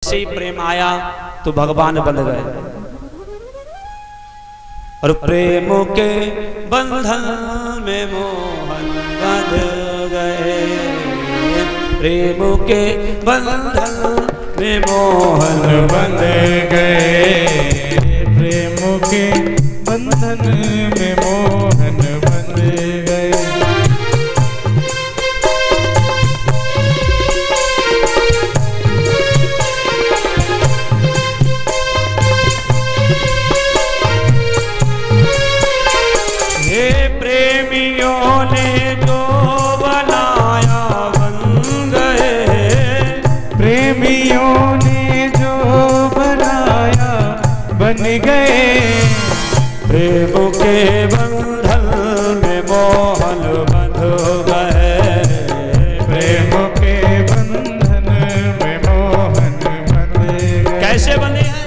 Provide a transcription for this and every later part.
से ही प्रेम आया तो भगवान बन गए। और प्रेम के बंधन में मोहन बंध गए, प्रेम के बंधन में मोहन बंध गए, प्रेम के बंधन में मोहन बंध गए। प्रेमियों ने जो बनाया बन गए, प्रेमियों ने जो बनाया बन गए, प्रेम के बंधन में मोहन बंध गए, प्रेम के बंधन में मोहन बंध गए। कैसे बने हैं?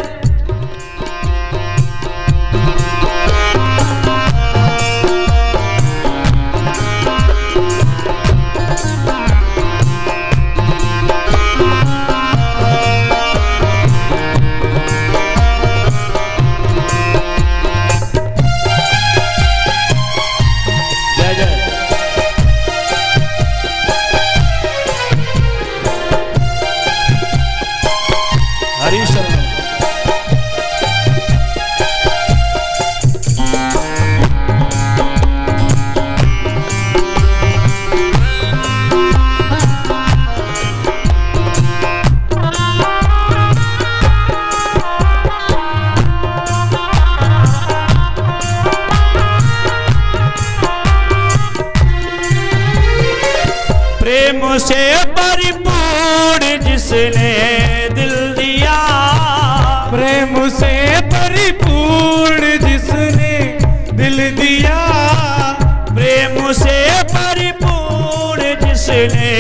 प्रेम से परिपूर्ण जिसने दिल दिया, प्रेम से परिपूर्ण जिसने दिल दिया, प्रेम से परिपूर्ण जिसने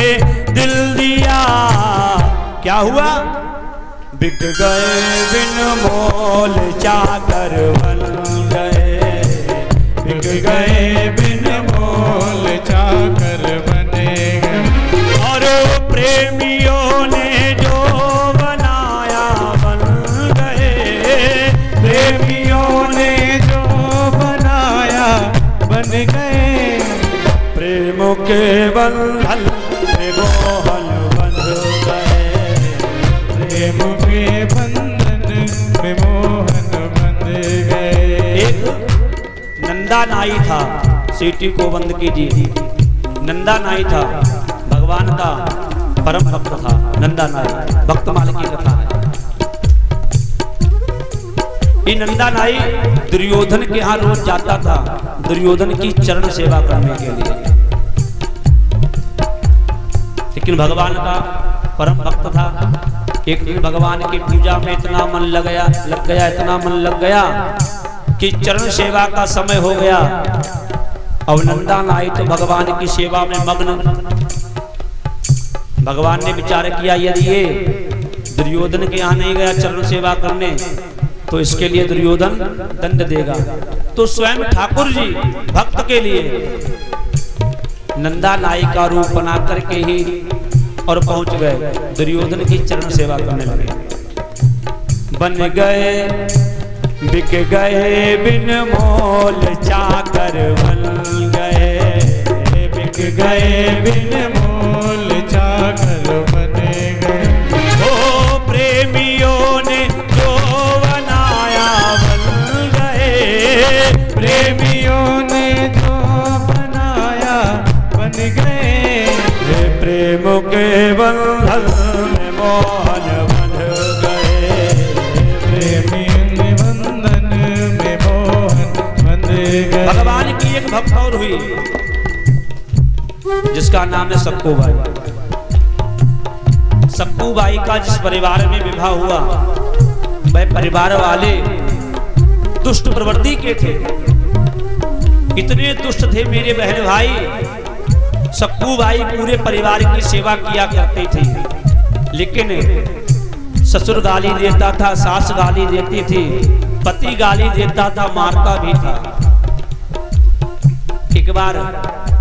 दिल दिया। क्या हुआ? बिक गए बिन मोल चाकर बन गए, बिक गए बिन मोल चाकर बने गए। और प्रेमियों ने जो बनाया बन गए, प्रेमियों ने जो बनाया बन गए, प्रेम के बंधन में मोहन बंध गए, प्रेम के बंधन में मोहन बंध गए। एक नंदा नाई था, सीटी को बंद कीजिए। नंदा नाई था, भगवान का परम भक्त था नंदा नाई, भक्त माल की कथा है। ये नंदा नाई दुर्योधन के यहाँ रोज जाता था, दुर्योधन की चरण सेवा करने के लिए। लेकिन भगवान का परम भक्त था। एक दिन भगवान की पूजा में इतना मन लग गया, इतना मन लग गया कि चरण सेवा का समय हो गया। अब नंदा नाई तो भगवान की सेवा में मग्न। भगवान ने विचार किया, यदि ये दुर्योधन के यहाँ नहीं गया चरण सेवा करने तो इसके लिए दुर्योधन दंड देगा। तो स्वयं ठाकुर जी भक्त के लिए नंदा नाई का रूप बना करके ही और पहुंच गए, दुर्योधन की चरण सेवा करने लगे। बन गए बिक गए बिन मोल चाकर बन गए, बिक गए बिन मोल चाकर बने गए। ओ प्रेमियों ने जो बनाया बन गए, प्रेमियों ने जो बनाया बन गए, प्रेम के बंधन में मोहन बंध गए, प्रेमियों के बंधन में मोहन बंध गए। भगवान की एक भक्त और हुई जिसका नाम है सक्कू बाई। सक्कू बाई का जिस परिवार में विवाह हुआ वह परिवार वाले दुष्ट प्रवृत्ति के थे, इतने दुष्ट थे मेरे बहन भाई। सक्कू बाई पूरे परिवार की सेवा किया करती थी, लेकिन ससुर गाली देता था, सास गाली देती थी, पति गाली देता था, मारता भी था। एक बार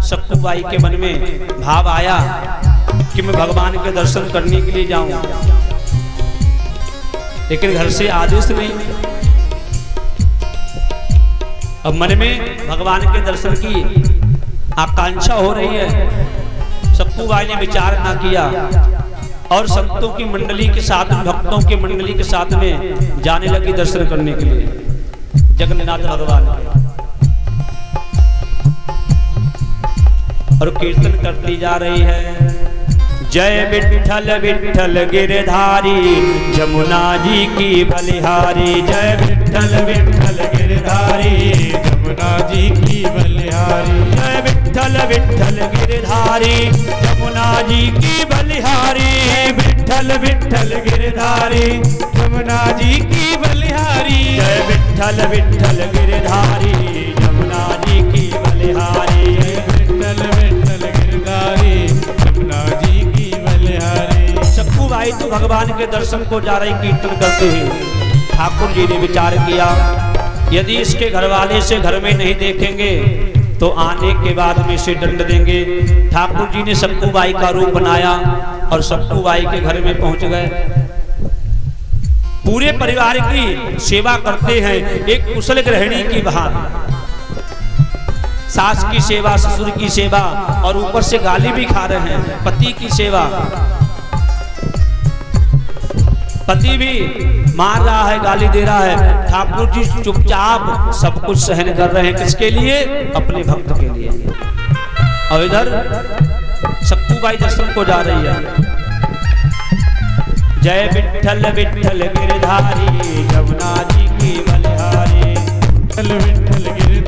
सक्कू बाई के मन में भाव आया कि मैं भगवान के दर्शन करने के लिए जाऊं। लेकिन घर से आदेश नहीं। अब मन में भगवान के दर्शन की आकांक्षा हो रही है। सक्कूबाई ने विचार ना किया और संतों की मंडली के साथ में, भक्तों की मंडली के साथ में जाने लगी दर्शन करने के लिए जगन्नाथ भगवान के। और कीर्तन करती जा रही है, जय विठ्ठल विठ्ठल गिरधारी जमुना जी की बलिहारी। जय विठ्ठल विठ्ठल गिरधारी जमुना जी की बलिहारी। जय विठ्ठल विठ्ठल गिरधारी जमुना जी की बलिहारी। विठ्ठल विठ्ठल गिरधारी जमुना जी की बलिहारी। जय विठ्ठल विठ्ठल गिरधारी जमुना जी की बलिहारी। विठ्ठल विठ्ठल गिरधारी जमुना जी की बलिहारी। सक्कूबाई तो भगवान के दर्शन को जा रही कीर्तन करते हुए। ठाकुर जी ने विचार किया, यदि इसके घरवाले से घर में नहीं देखेंगे तो आने के बाद में इसे दंड देंगे। ठाकुर जी ने सक्कूबाई का रूप बनाया और सक्कूबाई के घर में पहुंच गए। पूरे परिवार की सेवा करते हैं एक कुशल गृहिणी की भांति। सास की सेवा, ससुर की सेवा और ऊपर से गाली भी खा रहे हैं, पति की सेवा। पति भी मार रहा है, गाली दे रहा है, ठाकुर जी चुपचाप सब कुछ सहन कर रहे हैं। किसके लिए? अपने भक्त के लिए। और इधर सक्कूबाई दर्शन को जा रही है। जय विठ्ठल विठ्ठल गिरधारी जमुना जी की बलिहारी। विठ्ठल विठ्ठल गिरधारी